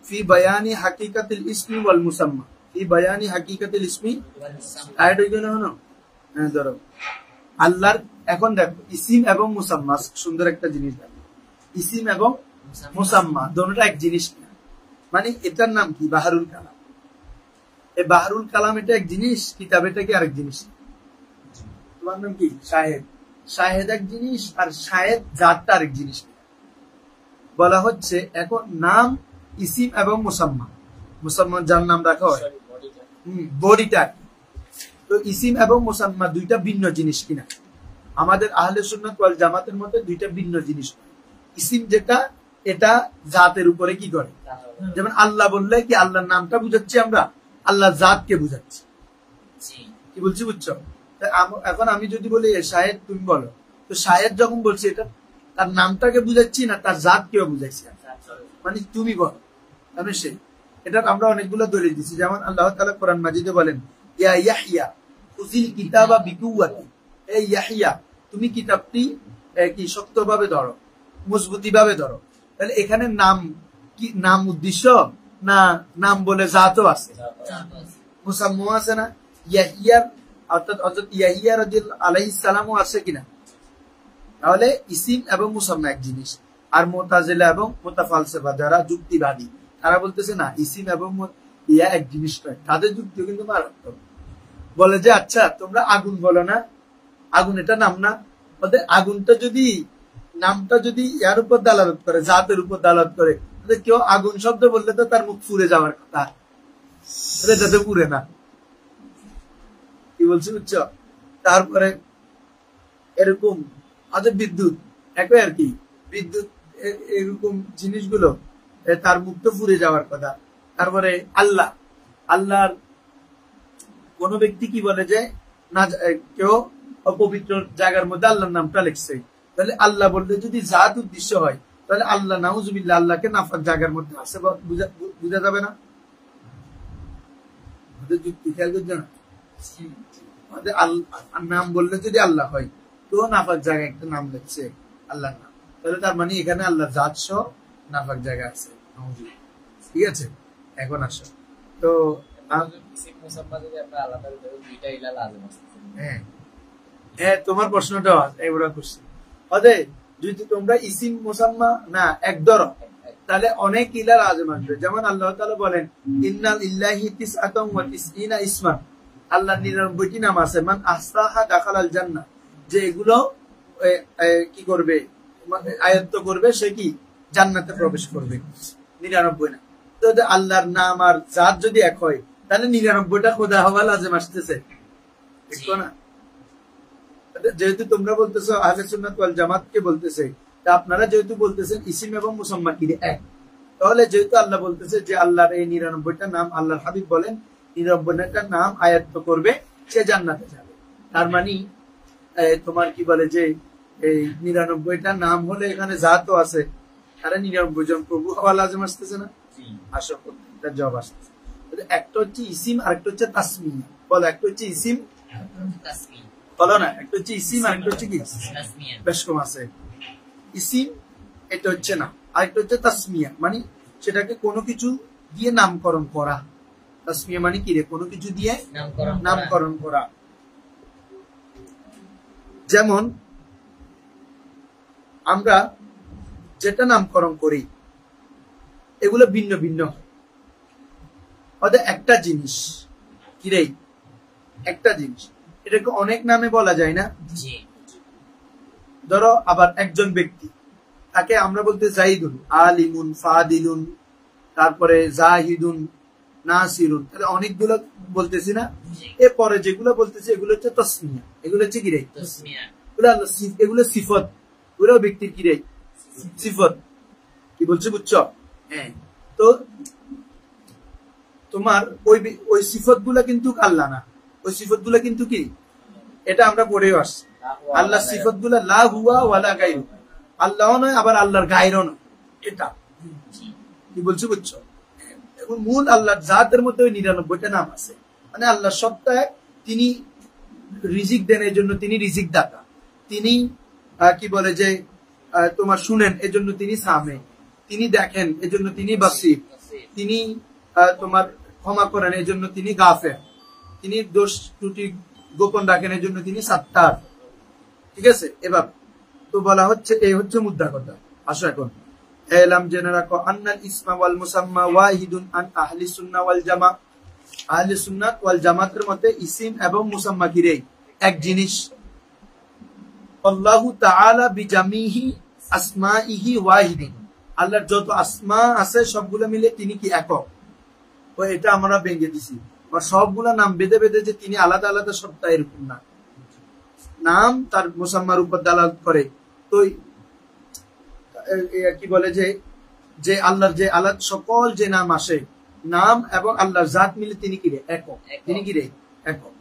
ফি বায়ানি হাকিকাতিল ইসমি ওয়াল মুসাম্মা, ফি বায়ানি হাকিকাতিল ইসমি আয়াত হইলো না? হ্যাঁ, ধরো আল্লাহর, এখন দেখো ইসিম এবং মুসাম্মা, সুন্দর একটা জিনিস দেখো, ইসিম এবং মুসাম্মা দুটোটা এক জিনিস না। মানে এটার নাম কি? বাহারুল কালাম। এই বাহারুল কালাম এটা এক জিনিস, কিতাব এটা কি আরেক জিনিস? তোমার নাম কি? শাহেদ। শাহেদ এক জিনিস, আর শাহেদ জাতটা আরেক জিনিস বলা হচ্ছে। এখন নাম ইসিম এবং মুসাম্মা, মুসাম্মা যার নাম রাখা হয়, বডিটা। তো ইসিম এবং মুসাম্মা দুইটা ভিন্ন জিনিস কিনা? আমাদের আহলে সুন্নাত ওয়াল জামাতের মধ্যে দুইটা ভিন্ন জিনিস। ইসিম যেটা, এটা জাতের উপরে কি করে? যেমন আল্লাহ বললে কি আল্লাহর নামটা বুঝাচ্ছি আমরা, আল্লাহ জাতকে বুঝাচ্ছি। কি বলছি বুঝছো? এখন আমি যদি বলি শাহেদ, তুমি বলো, তো শাহেদ যখন বলছি এটা তার নামটাকে বুঝাচ্ছি না তার জাতকেও বুঝাচ্ছি, মানে তুমি বলো। আমি সেই এটা আমরা অনেকগুলো দলিল দিচ্ছি। যেমন আল্লাহ তাআলা কোরআন মাজিদে বলেন, ইয়া ইয়াহইয়া খুযিল কিতাবা বিকুওয়াতি, এই ইয়াহইয়া তুমি কিতাবটি কি শক্তভাবে ধরো, মজবুতি ভাবে ধরো। তাহলে এখানে নাম কি? নাম উদ্দেশ্য না নাম বলে জাতও আছে, মুসাম্মা আছে না? ইয়াহিয়ার অর্থাৎ হযরত ইয়াহিয়া রাদিয়াল্লাহু আলাইহিস সালামও আছে কিনা? তাহলে ইসিম এবং মুসাম্মা এক জিনিস। আর মুতাজিলা এবং মুতাফালসিফা যারা যুক্তিবাদী, তারা বলতেছে না ইসিম এবং ইয়া এক জিনিস নয়। তাদের যুক্তিও কিন্তু মারাত্মক। বলে যে আচ্ছা তোমরা আগুন বলো না, আগুন এটা নাম না? বলতে আগুনটা যদি, নামটা যদি ইয়ার উপর দালালত করে, জাতের উপর দালালত করে, কেউ আগুন শব্দ বললে তো তার মুখ পুড়ে যাওয়ার কথা, এটা তো পুড়ে না। কি বলছি বুঝছো? তারপরে এরকম বিদ্যুৎ একই আর কি, বিদ্যুৎ এরকম জিনিসগুলো তার মুখ তো পুড়ে যাওয়ার কথা। তারপরে আল্লাহ, আল্লাহর কোন ব্যক্তি কি বলে যে না, কেউ অপবিত্র জায়গার মধ্যে আল্লাহর নামটা লিখছে, তাহলে আল্লাহ বলতে যদি জাত উদ্দেশ্য হয়, তাহলে আল্লাহ নাউজুবিল্লাহ আল্লাহকে নাফাক জায়গার মধ্যে আছে বুঝা যাবে না? যুক্তি খেয়াল করছে না? নাম বললে যদি আল্লাহ হয়, তো নাফাক জায়গায় একটা নাম লিখছে আল্লাহর নাম, তাহলে তার মানে এখানে আল্লাহ জাত সহ নাফাক জায়গা আছে। ঠিক আছে, এখন আসো তো হ্যাঁ, তোমার প্রশ্নটা এবার করছি। যদি তোমরা ইসিম মুসাম্মা না এক ধরো, তাহলে অনেক ইলাল আযম আসবে। যেমন আল্লাহ তাআলা বলেন, ইন্নাল লিল্লাহি তিসআতাম ওয়া তিসঈনা ইসমান, আল্লাহর 99টি নাম আছে, মান আহসাহা দাখালাল জান্নাহ, যে এগুলো কি করবে, আয়ত্ত করবে, সে কি জান্নাতে প্রবেশ করবে। 99 না। তো আল্লাহর নাম আর জাত যদি এক হয়, তাহলে 99টা খোদা হওয়া লাজেম আসতেছে, দেখো না? যেহেতু তোমরা বলতেছো আহলে সুন্নাত ওয়াল জামাতকে বলতেছে, তা আপনারা যেহেতু বলতেছেন ইসিম এবং মুসাম্মা কি এক, তাহলে যেহেতু আল্লাহ বলতেছে যে আল্লাহর এই 99টা নাম, আল্লাহর হাবিব বলেন 99টা নাম আয়াত্ত করবে সে জান্নাতে যাবে। তার মানে তোমার কি বলে যে এই 99টা নাম হলে এখানে জাতও আছে, তারা 99 জন প্রভু হওয়া লাজেম আসতেছে না? আসো, প্রত্যেকটা জবাব আসতেছে। একটা হচ্ছে ইসিম, আরেকটা হচ্ছে তাসমিয়া। বলো, একটা হচ্ছে ইসিম, বলো না, একটা হচ্ছে ইসিম, আরেকটা হচ্ছে কি বেশ কম আছে। ইসিম এটা হচ্ছে না, আরেকটা হচ্ছে তাসমিয়া, মানে সেটাকে কোনো কিছু দিয়ে নামকরণ করা। তাসমিয়া মানে কি রে? কোনো কিছু দিয়ে নামকরণ করা। যেমন আমরা যেটা নামকরণ করি এগুলো ভিন্ন ভিন্ন, একটা জিনিস কি রে, একটা জিনিস, এটাকে অনেক নামে বলা যায় না? ধরো আবার একজন ব্যক্তি, তাকে আমরা বলতে জাইদুন, আলিমুন, ফাদিলুন, তারপরে জাহিদুন, নাসিরুন, তাহলে অনেকগুলো বলতেছি না? এরপরে যেগুলো বলতেছি এগুলো হচ্ছে তাসমিয়া। এগুলো হচ্ছে কি রে? এগুলো সিফত, পুরো ব্যক্তির কি রে? সিফত। কি বলছি বুঝছো? হ্যাঁ, তো তোমার ওই সিফত গুলা কিন্তু আল্লাহ না, ওই সিফত গুলা কিন্তু কি, এটা আমরা পড়েও আসছি। আল্লাহ সিফত গুলা লা হুয়া ওয়ালা গায়রু, আল্লাহ নয় আবার আল্লাহর গায়রও নয়, এটা কি বলছি বুঝছো? এখন মূল আল্লাহর জাতের মধ্যে ওই 99টা নাম আছে, মানে আল্লাহ সত্তায় তিনি রিজিক দেন, এই জন্য তিনি রিজিক দাতা। তিনি কি বলে যে তোমার শুনেন, এজন্য তিনি সামে। তিনি দেখেন, এজন্য তিনি বাসির। তিনি তোমার ক্ষমা করেন, এই জন্য তিনি গাফের। তিনি দোষ ত্রুটি গোপন রাখেন, এই জন্য তিনি সাত্তার। ঠিক আছে, এবার তো বলা হচ্ছে, এই হচ্ছে মুদ্রা কথা। আসো এখন এলাম জেনে রাখো, আন্নাল ইসমা ওয়াল মুসাম্মা ওয়াহিদুন আন আহলি সুন্নাহ ওয়াল জামা। আহলে সুন্নাত ওয়াল জামাতের মতে ইসিম এবং মুসাম্মা কি রে? এক জিনিস। আল্লাহু তাআলা বিজামিহি আসমাইহি ওয়াহিদিন, আল্লাহর যত আসমা আছে সবগুলো মিলে তিনি কি একক। তো এটা আমরা ভেঙে দিছি, সবগুলা নাম বেঁধে বেঁধে যে তিনি আলাদা আলাদা সত্তা, এরকম না। নাম তার মুসাম্মার উপর দালালত করে। তো কি বলে যে আল্লাহর যে আলাদা সকল যে নাম আসে, নাম এবং আল্লাহর জাত মিলে তিনি কি রে? একক। তিনি কি রে? একক।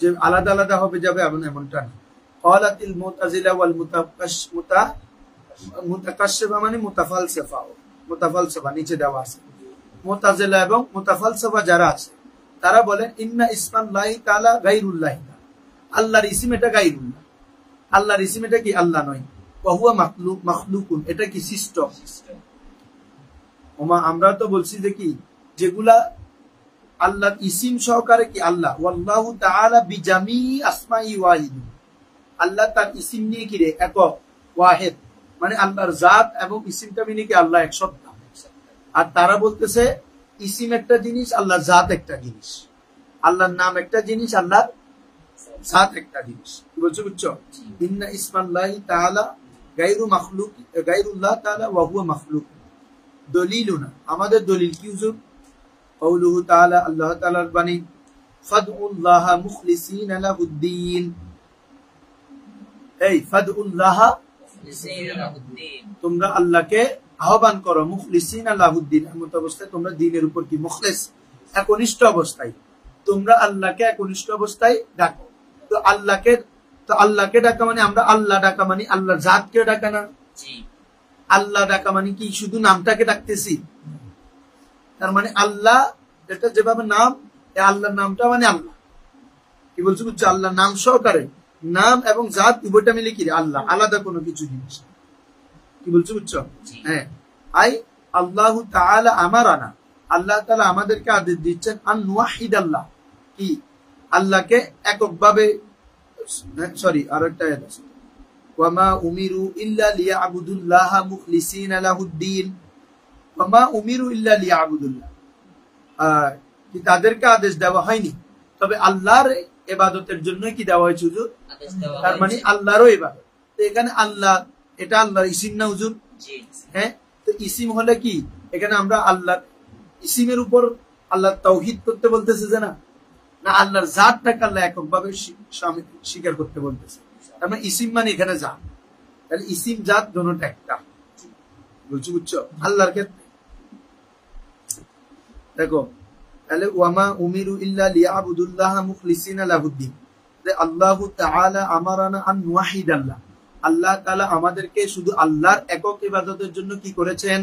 যে আলাদা আলাদা হবে যাবে এমনটা না। ক্বালাতিল মুতাজিলা ওয়াল মুতাকাশশিফা মানে মুতাফালসিফা নিচে দেওয়া আছে। মুতাজিলা এবং মুতাফালসিফা যারা আছে তারা বলেন ইন্না ইসমাল্লাহি তাআলা গায়রুল্লাহ, আল্লাহর ইসম এটা গায়রুল্লাহ, আল্লাহর ইসম এটা কি আল্লাহ নয়। ওয়া হুয়া মাখলুকুন, এটা কি সৃষ্ট। আমরা তো বলছি যে কি যেগুলা আল্লাহর ইসিম সহকারে কি আল্লাহ। ওয়াল্লাহু তাআলা বিজামিই আসমাই ওয়াহিদ, আল্লাহ তার ইসিম নিয়ে কি রে? একক, ওয়াহিদ মানে আল্লাহর জাত এবং ইসিমটা মিলে কি আল্লাহ এক সত্তা। আর তারা বলতেছে ইসিম একটা জিনিস, আল্লাহর জাত একটা জিনিস, আল্লাহর নাম একটা জিনিস, আল্লাহর জাত একটা জিনিস। কি বলছো? বুঝছো? ইন্না ইসমাল্লাহি তাআলা গায়রু মাখলুক, গায়রুল্লাহ তাআলা ওয়া হুয়া মাখলুক। দলিলুনা, আমাদের দলিল কি হুজুর? কওলুহু তাআলা, আল্লাহ তাআলার বাণী, ফাদউল্লাহ মুখলিসিনা লাহুদ্দিন। এই ফাদউল্লাহ, তোমরা আল্লাহকে আহ্বান করো, মুখলিসিনা লাহুদ্দিন, এমত অবস্থায় তোমরা দ্বীনের উপর কি মুখলিস, একনিষ্ঠ অবস্থায় তোমরা আল্লাহকে একনিষ্ঠ অবস্থায় ডাকো। তো আল্লাহকে ডাকা মানে আমরা আল্লাহ ডাকা মানে আল্লাহর জাতকে ডাকা না। আল্লাহ ডাকা মানে কি শুধু নামটাকে ডাকতেছি? তার মানে আল্লাহ এটা যেভাবে নাম, আল্লাহর নামটা মানে আল্লাহ। কি বলছো? বুঝছো? আল্লাহ নাম সহকারে, নাম এবং জাত উভয়টা মিলে কি আল্লাহ, আলাদা কোনো কিছু জিনিস। কি বলছো? বুঝছো? হ্যাঁ, আই আল্লাহু তাআলা আমারানা, আল্লাহ তাআলা আমাদেরকে আদেশ দিচ্ছেন আন ওয়াহিদাল্লাহ, কি আল্লাহকে এককভাবে। সরি, আরেকটা আয়াত আছে, ওয়ামা উমিরু ইল্লা লিয়াবুদুল্লাহ মুখলিসিনা লাহুদ্দিন। ওয়ামা উমিরু ইল্লা লিয়াবুদুল্লাহ, কি তাদেরকে আদেশ দেওয়া হয়নি, তবে আল্লাহর ইবাদতের জন্য কি দেওয়া হয়েছে হুজুর? তার মানে আল্লাহরও ইবাদত। তো এখানে আল্লাহ, এটা আল্লাহর ইসিম না হুজুর? হ্যাঁ, তো ইসিম হলে কি এখানে আমরা আল্লাহর ইসিমের উপর আল্লাহ তাওহীদ করতে বলতেছে যে না, না আল্লাহর জাতটাকে আল্লাহ এককভাবে স্বীকার করতে বলতেছে। তার মানে ইসিম মানে এখানে জাত, তাহলে ইসিম জাত দুটোটা একটা। বুঝছো? বুঝছো? আল্লাহর ক্ষেত্রে দেখো, তাহলে ওয়ামা উমিরু ইল্লা লিয়াবুদুল্লাহ মুখলিসিনা লাহুদ্দিন, আল্লাহু তাআলা আমারানা আন ওয়াহিদাল্লাহ, আল্লাহ তাআলা আমাদেরকে শুধু আল্লাহর একক ইবাদতের জন্য কি করেছেন?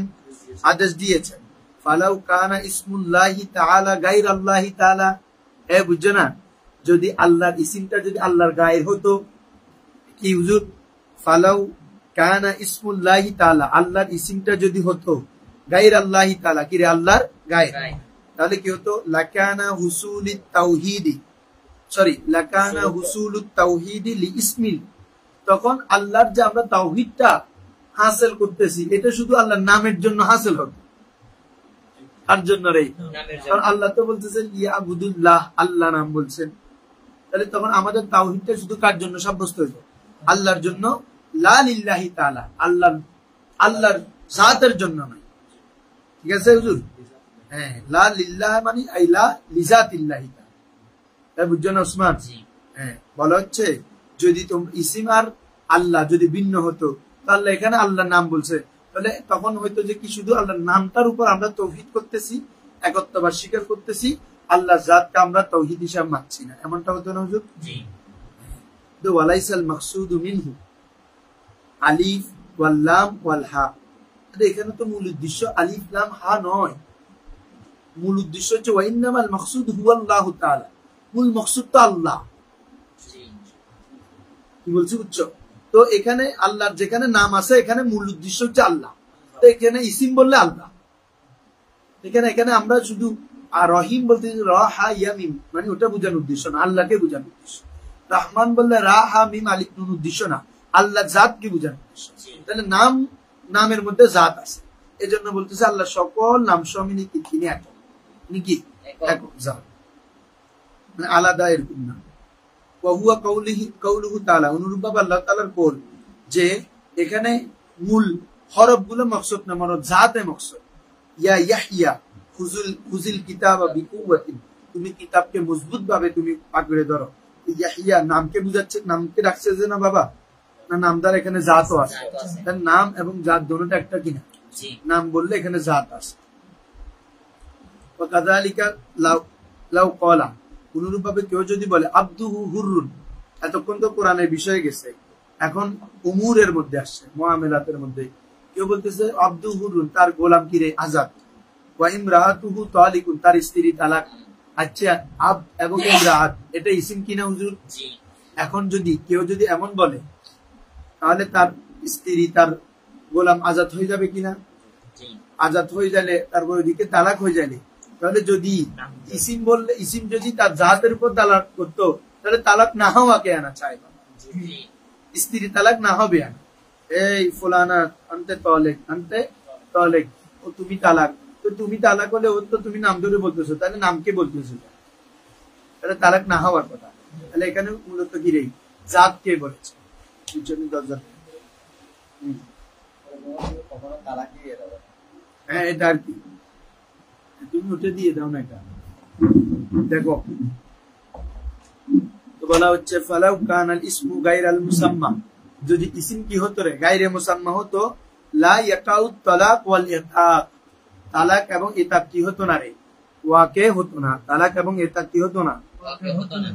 আদেশ দিয়েছেন। ফালাউ কানা ইসমুল্লাহি তাআলা গায়রাল্লাহি তাআলা, বুঝছো না? যদি আল্লাহর ইসিমটা যদি আল্লাহর গায়ের হতো, কি হুজুর? ফালাউ কানা ইসমুল্লাহি তাআলা, আল্লাহর ইসিমটা যদি হতো গায়রাল্লাহি তাআলা, কি রে? আল্লাহর গায়ের, তাহলে কি হতো? লাকানা হুসুলিত তাওহীদি, সরি লাকানা হুসুলুত তাওহীদি লিইসমিল, তখন আল্লাহর যে আমরা তাওহীদটা হাসিল করতেছি এটা শুধু আল্লাহর নামের জন্য হাসিল হতো। আর জন্য রে, কারণ আল্লাহ তো বলতেছেন ইয়াবুদুল্লাহ, আল্লাহ নাম বলছেন, তাহলে তখন আমাদের তাওহীদটা শুধু কার জন্য সাব্যস্ত হইতো? আল্লাহর জন্য। লা লিল্লাহি তাআলা, আল্লাহর জাতের জন্য নয়। ঠিক আছে হুজুর? হ্যাঁ, লা লিল্লাহ মানে আইলা লিজাতিল্লাহি তাআলা, বুঝছো না ওসমান? হ্যাঁ, বলা হচ্ছে যদি তোমরা ইসিম আর আল্লাহ যদি ভিন্ন হতো, তাহলে এখানে আল্লাহর নাম বলছে, তাহলে তখন হয়তো যে কি শুধু আল্লাহর নামটার উপর আমরা তাওহীদ করতেছি, একত্ববাদ স্বীকার করতেছি, আল্লাহর জাতকে আমরা তাওহীদ হিসাবে মানছি না, এমনটা হতো না হুজুর? জি। তো ওয়ালাইসাল মাকসুদু মিনহু আলিফ ওয়াল লাম ওয়াল হা, এখানে তো মূল উদ্দেশ্য আলিফ লাম হা নয়, মূল উদ্দেশ্য হচ্ছে ওয়াইন্নামাল মাকসুদ হুয়াল্লাহু তাআলা, মূল মাকসুদ তো আল্লাহ। কি বলছি? বুঝছো? তো এখানে আল্লাহর যেখানে নাম আছে এখানে মূল উদ্দেশ্য হচ্ছে আল্লাহ, তো এখানে ইসিম বললে আল্লাহ। এখানে আমরা শুধু আর রহিম বলতে র হা ইয়া মিম মানে ওটা বোঝানোর উদ্দেশ্য না, আল্লাহকে বোঝানোর উদ্দেশ্য। রহমান বললে রা হা মিম আলিফ নুন উদ্দেশ্য না, আল্লাহ জাতকে বোঝানোর উদ্দেশ্য। তাহলে নামের মধ্যে জাত আছে, এজন্য বলতেছে আল্লাহ সকল নাম সমিনি কি তিনি একক, কি একক জাত, মানে আলাদা এরকম না। ওয়াহুয়া কাউলুহু তাআলা, অনুরূপভাবে আল্লাহ তাআলার কওল যে এখানে মূল হরফ গুলো মকসদ না, মানে জাতে মকসদ। ইয়া ইয়াহইয়া খুজিল কিতাবা বিকুওয়াতিন, তুমি কিতাবকে মজবুত ভাবে তুমি পাকড়ে ধরো। ইয়াহইয়া নামকে বুঝাচ্ছে, নামকে রাখছে যে না বাবা, না নাম দ্বারা এখানে জাতও আছে, তার নাম এবং জাত দুটোটা একটা কিনা, নাম বললে এখানে জাত আছে। ওয়া কাযালিকা লাউ ক্বালা, অনুরূপভাবে কেউ যদি বলে আব্দুহু হুররুন, এতক্ষণ তো কোরআনের বিষয়ে গেছে, এখন উমুরের মধ্যে আসছে, মুআমালাতের মধ্যে। কেউ বলতেছে আব্দু হুরুন, তার গোলাম কিরে আজাদ। ওয়া ইমরাতুহু তালিকুন, তার স্ত্রী তালাক। আচ্ছা, আব এবং ইমরাত এটা ইসিম কিনা হুজুর? এখন যদি কেউ যদি এমন বলে তাহলে তার স্ত্রী তার গোলাম আজাদ হয়ে যাবে কিনা? আজাদ হয়ে গেলে তারপর ওইদিকে তালাক হয়ে যাবে। তাহলে যদি ইসিম বললে, ইসিম যদি তার জাতের উপর তালাক করতো তাহলে তালাক না হওয়াকে আনা চাই, স্ত্রী তালাক না হবে আনা। এই ফুলানা আনতে তলেক, ও তুমি তালাক, তো তুমি তালাক হলে ও তো তুমি নাম ধরে বলতেছো, তাহলে নামকে বলতেছো, তাহলে তালাক না হওয়ার কথা। তাহলে এখানে মূলত কি রে জাতকে বলেছে। হ্যাঁ এটা আর কি, তুমি উঠে দিয়ে দাও না এটা। দেখো তো বলা হচ্ছে ফালাউ কানাল ইসমু গায়রাল মুসাম্মা, যদি ইসিম কি হতো রে গায়রে মুসাম্মা হতো, লা ইয়াকাউ তালাক ওয়াল ইতাক, তালাক এবং ইতাক কি হতো না রে, ওয়াকে হতো না, তালাক এবং ইতাক কি হতো না, ওয়াকে হতো না।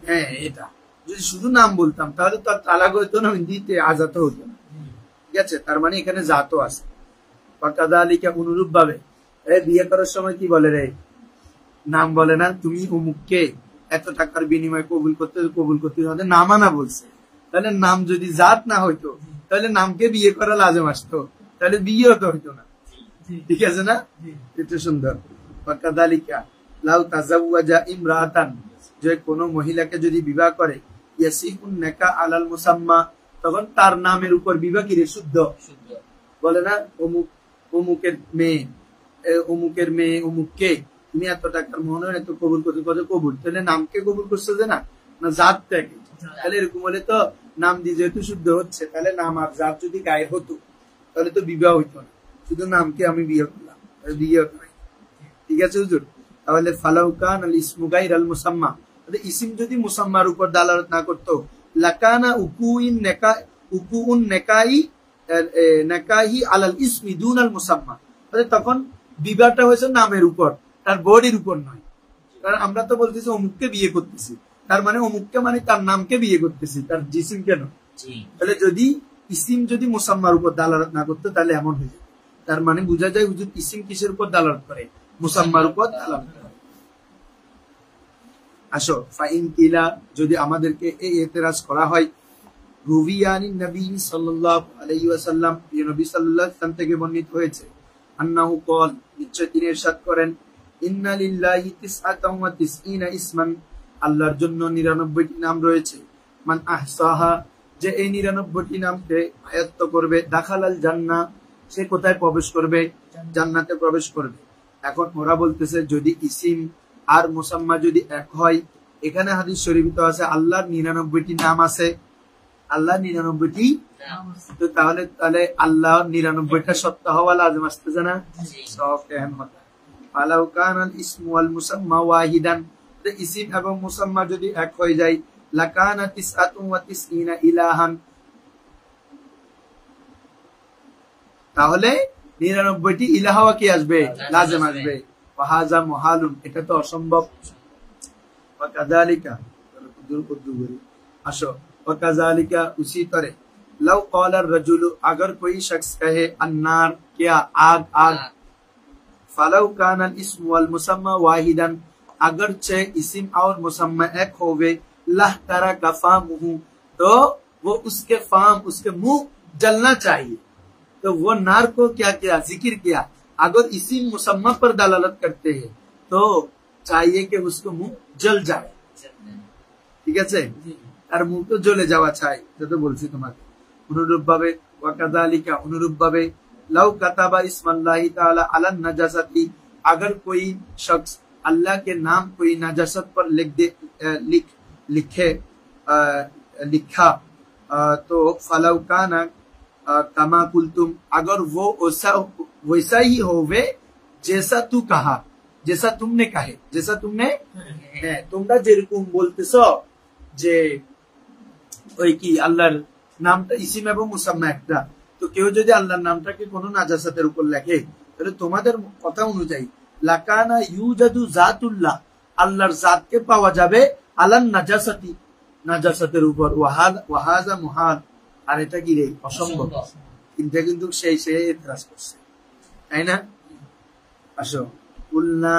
হ্যাঁ এটা যদি শুধু নাম বলতাম তাহলে তো তালাক হতো না, দিতে আজাত হতো না, ঠিক আছে। তার মানে এখানে জাতও আছে। কাযালিকা অনুরূপ ভাবে বিয়ে করার সময় কি বলে রে, নাম বলে না, তুমি অমুককে এত টাকার বিনিময়ে কবুল করতে হবে, নাম আনা বলছে। তাহলে নাম যদি জাত না হইতো তাহলে নামকে বিয়ে করা লাজম আসতো, তাহলে বিয়ে হতো হইতো না, ঠিক আছে না? এটা সুন্দর। কাযালিকা লাউ তাযাওয়াজা ইমরাতান, যে কোন মহিলাকে যদি বিবাহ করে, ইয়াসিহুন নিকাহ আলাল মুসাম্মা, তখন তার নামের উপর বিবাহ কি রে শুদ্ধ, বলে না অমুকের মেয়ে অমুককে তুমি এত টাকার মোহর এত কবুল করতে কবুল, তাহলে নামকে কবুল করছে যে না, না জাতটাকে। তাহলে এরকম হলে তো নাম দিয়ে যেহেতু শুদ্ধ হচ্ছে, তাহলে নাম আর জাত যদি গায়ে হতো তাহলে তো বিবাহ হইতো না, শুধু নামকে আমি বিয়ে করলাম, বিয়ে হতো না, ঠিক আছে হুজুর। তাহলে ফালাউ কানাল ইসমু গায়রাল মুসাম্মা, ইসিম যদি মুসাম্মার উপর দালালত না করতো, লাকানা উকুউন নেকাহি আলাল ইসমি দুনাল মুসাম্মা, তাহলে তখন বিবাহটা হয়েছে নামের উপর, তার বডির উপর নয়। কারণ আমরা তো বলতেছি অমুককে বিয়ে করতেছি, তার মানে অমুককে মানে তার নামকে বিয়ে করতেছি, তার জিসিম কেন। তাহলে যদি ইসিম যদি মুসাম্মার উপর দালালত না করতো তাহলে এমন হয়ে যায়। তার মানে বোঝা যায় হুজুর ইসিম কিসের উপর দালালত করে, মুসাম্মার উপর দালালত করে। আসো ফাইন কিলা, যদি আমাদেরকে এই এতেরাজ করা হয়, রুবিয়ানি নবী সাল্লাল্লাহু আলাইহি ওয়াসাল্লাম, নবী সাল্লাল্লাহু আলাইহি ওয়াসাল্লাম থেকে বর্ণিত হয়েছে, আন্নাহু ক্বাল, নিশ্চয় তিনি ইরশাদ করেন, ইন্না লিল্লাহি তিসআতাও ওয়া তিসঈনা ইসমান, আল্লাহর জন্য 99টি নাম রয়েছে, মান আহসাহা, যে এই 99টি নামকে আয়ত্ত করবে, দাখালাল জান্নাহ, সে কোথায় প্রবেশ করবে, জান্নাতে প্রবেশ করবে। এখন ওরা বলতেছে যদি ইসিম আর মুসাম্মা যদি এক হয়, এখানে হাদিস শরীফে আছে আল্লাহর 99টি নাম আছে, আল্লাহ 99টি, তো তাহলে আল্লাহ 99টা সত্য হওয়া লাজম আসতেছে না, সব কেন হতা। ফালাউ কানাল ইসমু ওয়াল মুসাম্মা ওয়াহিদান, ইসিম এবং মুসাম্মা যদি এক হয়ে যায়, লাকানা তিসআতুন ওয়া তিসঈনা ইলাহান, তাহলে 99টি ইলাহা কি আসবে, লাজম আসবে। ওয়াহাযা মুহালুন, এটা তো অসম্ভব। ওয়া কাযালিকা, আসো ওয়া কাযালিকা, उसी तरह लव क़ाल रजुल, अगर कोई शख्स कहे अन्नार, क्या आग आग, फलव कानल इस्म वल मुसम्मा वाहिदन, अगर चे इस्म और मुसम्मा एक होवे, लह तरा कफामुहु, तो वो उसके फाम, उसके मुंह जलना चाहिए। तो वो नार को क्या किया, जिक्र किया अगर इसी मुसम्मा पर दलालत करते हैं तो चाहिए कि उसको मुंह जल जाए, ঠিক আছে, আর মুখ তো জ্বলে যাওয়া চাই, যেটা বলছি তোমাকে। অনুরূপ ভাবে ওয়াকাযালিকা, অনুরূপ ভাবে লাউ কাতাবা ইসমাল্লাহি তাআলা আলান নাজাসাতি, अगर कोई शख्स अल्लाह के नाम कोई नाजासत पर लिखा तो फलाउ काना कमा कुलतुम, अगर वो वैसा ही होवे जैसा तू कहा, जैसा तुमने कहे, जैसा तुमने তোমরা যেরকম বলতেছো যে ওই কি আল্লাহর নামটা ইসিম এবং মুসাম্মা একটা, তো কেউ যদি আল্লাহর নামটাকে কোনো নাজাসাতের উপর লেখে তাহলে তোমাদের কথা অনুযায়ী লাকানা ইউজাদু জাতুল্লাহ, আল্লাহর জাতকে পাওয়া যাবে আলান নাজাসাতি, নাজাসাতের উপর। ওয়াহাজা মুহাল, আর এটা কি রে অসম্ভব, কিন্তু সেই এতরাজ করছে, তাই না? আসো কুলনা,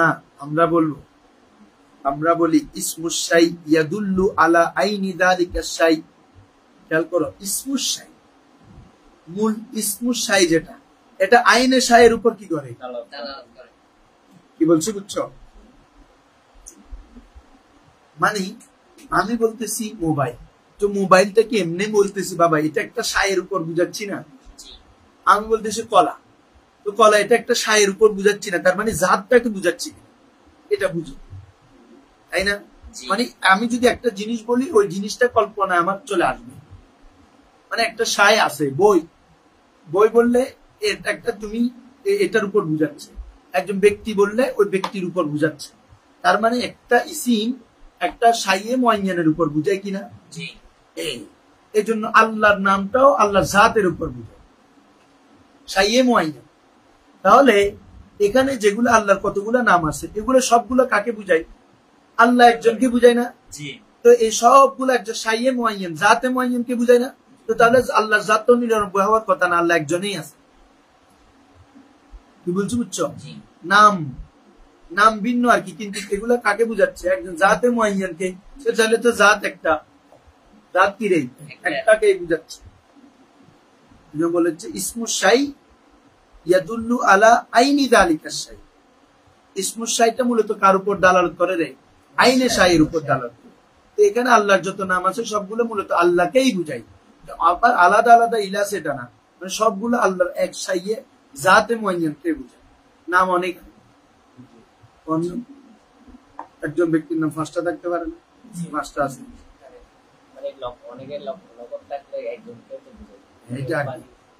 আমরা বলি ইসমুশ শাই ইয়াদুল্লু আলা আইনি যালিকা শাই। খেয়াল করো, ইসমুশ শাই, মূল ইসমুশ শাই যেটা, এটা আইনে শাইয়ের উপর কি করে, কি বলছো বুঝছো? মানে আমি বলতেছি মোবাইল, তো মোবাইলটা কি এমনি বলতেছি বাবা এটা একটা শাইয়ের উপর বুঝাচ্ছি না। আমি বলতেছি কলা, তো কলা এটা একটা শাইয়ের উপর বুঝাচ্ছি না, তার মানে জাতটাকে বুঝাচ্ছি, এটা বুঝো, তাই না? মানে আমি যদি একটা জিনিস বলি ওই জিনিসটা কল্পনা আমার চলে আসবে, মানে একটা শাই আছে, বই, বই বললে এটা একটা তুমি এটার উপর বুঝাচ্ছে, একজন ব্যক্তি বললে ওই ব্যক্তির উপর বুঝাচ্ছে, তার মানে একটা ইসিম একটা শাইয়ে মুআয়্যানের উপর বুঝায় কিনা? এই জন্য আল্লাহর নামটাও আল্লাহর জাতের উপর বুঝায়, শাইয়ে মুআয়্যান। তাহলে এখানে যেগুলো আল্লাহর কতগুলো নাম আছে এগুলো সবগুলো কাকে বুঝায়? আল্লাহ একজনকে বুঝায় না? তো এই সবগুলো একজন শাইয়ে মুআয়্যান জাতে মুআয়্যানকে বুঝায় না? তো তাহলে আল্লাহর জাত তো নিরানব্বই হওয়ার কথা না, আল্লাহ একজনেই আছে। কি বলছো বুঝছো? নাম ভিন্ন আর কি, কিন্তু এগুলা কাকে বুঝাচ্ছে? একজন জাতে মুআয়্যানকে, তাহলে তো জাত একটা, জাত কি রে একটাকে বুঝাচ্ছে। বলেছে ইসমুশ শাই ইয়াদুল্লু আলা আইনি যালিকা শাই, ইসমুশ শাইটা মূলত কার উপর দালালত করে রে? আইনে শাইয়ের উপর দালালত করে। তো এখানে আল্লাহর যত নাম আছে সবগুলো মূলত আল্লাহকেই বুঝায়, আবার আলাদা আলাদা ইলা সেটা না, মানে সবগুলো আল্লাহর এক শাইয়ে জাতে মুআয়্যানকে বুঝায়। নাম অনেক, একজন ব্যক্তির নাম পাঁচটা থাকতে পারে না, পাঁচটা আছে,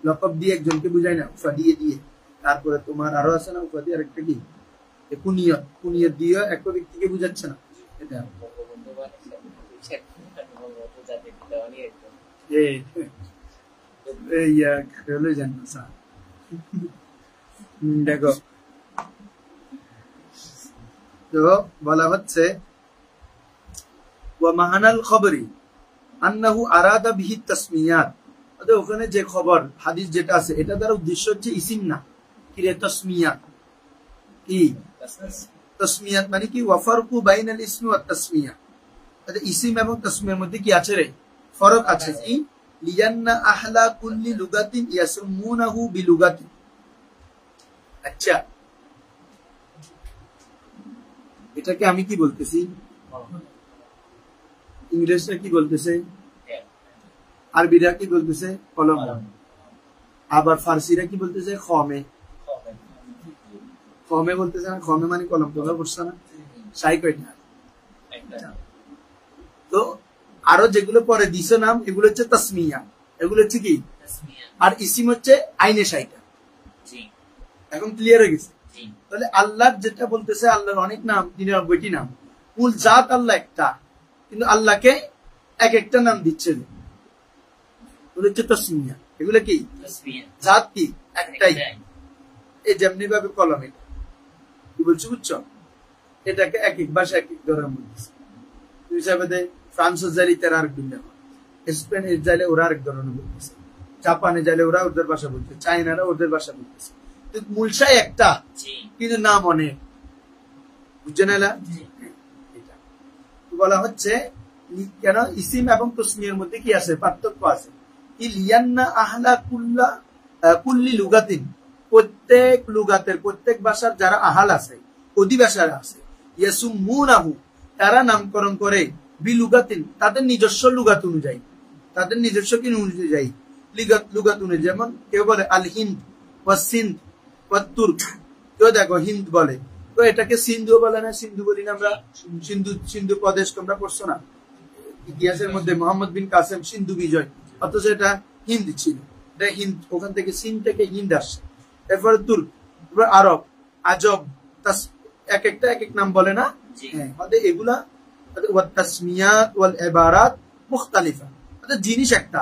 লকব দিয়ে একজনকে বুঝায় না, উফা দিয়ে দিয়ে। তারপরে তোমার আরো আছে না উফা দিয়ে, আরেকটা কি কুনিয়ত, কুনিয়ত দিয়ে একটা ব্যক্তিকে বুঝাচ্ছে না, এটা দেখো। তো বলা হচ্ছে ওয়া মাহানাল খবরি আন্নাহু আরাদা বিহি তাসমিয়াত, ওখানে যে খবর হাদিস যেটা আছে এটা দ্বারা উদ্দেশ্য হচ্ছে ইসিম না, কি রে তাসমিয়াত। কি তাসমিয়াত মানে কি? ওয়াফারকু বাইনাল ইসমি ওয়াত তাসমিয়া, আচ্ছা ইসিম এবং তাসমিয়ার মধ্যে কি আছে রে? ফরক আছে। কি? লিয়ান্না আহলা কুল্লি লুগাতিন ইয়াসুমুনাহু বিলুগাতিন। আচ্ছা এটাকে আমি কি বলতেছি? ইংরেজরা কি বলতেছে? আরবিরা কি বলতেছে? কলম। আবার ফার্সিরা কি বলতেছে? খমে। খমে বলতেছে না? খমে মানে কলম, তোমরা বুঝছো না? সাই কয়টা? তো আরো যেগুলো পরে দিছে নাম এগুলো হচ্ছে তাসমিয়া, এগুলো হচ্ছে কি? আর ইসিম হচ্ছে আইনে শাইটা। এখন ক্লিয়ার হয়ে গেছে? তাহলে আল্লাহর যেটা বলতেছে আল্লাহর অনেক নাম, 99টি নাম, মূল জাত আল্লাহ একটা, কিন্তু আল্লাহকে এক একটা নাম দিচ্ছে, এগুলো হচ্ছে তাসমিয়া। এগুলো কি? জাত কি? একটাই। এই যেমনি ভাবে কলম, এটা কি বলছো বুঝছো? এটাকে এক এক ভাষা এক এক ধরনের বলতেছে। হিসাবে ফ্রান্সের যাইলে তারা আরেক ভিন্ন, স্পেনের যাইলে ওরা আরেক ধরনের বলতেছে, জাপানে যাইলে ওরা ওদের ভাষা বলতেছে, চাইনারা ওদের ভাষা বলতেছে, মূলসাই একটা কিন্তু নাম অনেক, বুঝছে না? বলা হচ্ছে কেন ইসিম এবং তসমিয়ার মধ্যে কি আছে? পার্থক্য আছে। কি লিয়ান্না আহলা কুল্লি লুগাতিন, প্রত্যেক লুগাতের প্রত্যেক ভাষার যারা আহাল আছে, অধিবাসার আছে, ইয়াসুমুনাহু তারা নামকরণ করে বিলুগাতিন তাদের নিজস্ব লুগাত অনুযায়ী, তাদের নিজস্ব কি অনুযায়ী লুগাত অনুযায়ী। যেমন কেউ বলে আল হিন্দ ওয়া সিন্ধ ওয়া তুর্ক, কেউ দেখো হিন্দ বলে, তো এটাকে সিন্ধু বলে না, সিন্ধু বলি না আমরা, সিন্ধু প্রদেশ তোমরা পড়ছো না ইতিহাসের মধ্যে, মোহাম্মদ বিন কাসেম সিন্ধু বিজয়, অথচ এটা হিন্দ ছিল, এটা হিন্দ, ওখান থেকে সিন থেকে হিন্দ আসছে। এরপরে তুর্ক, আরব, আজব, এক একটা এক এক নাম বলে না, এগুলা তাসমিয়াত ওয়াল ইবারাত মুখতালিফা, জিনিস একটা,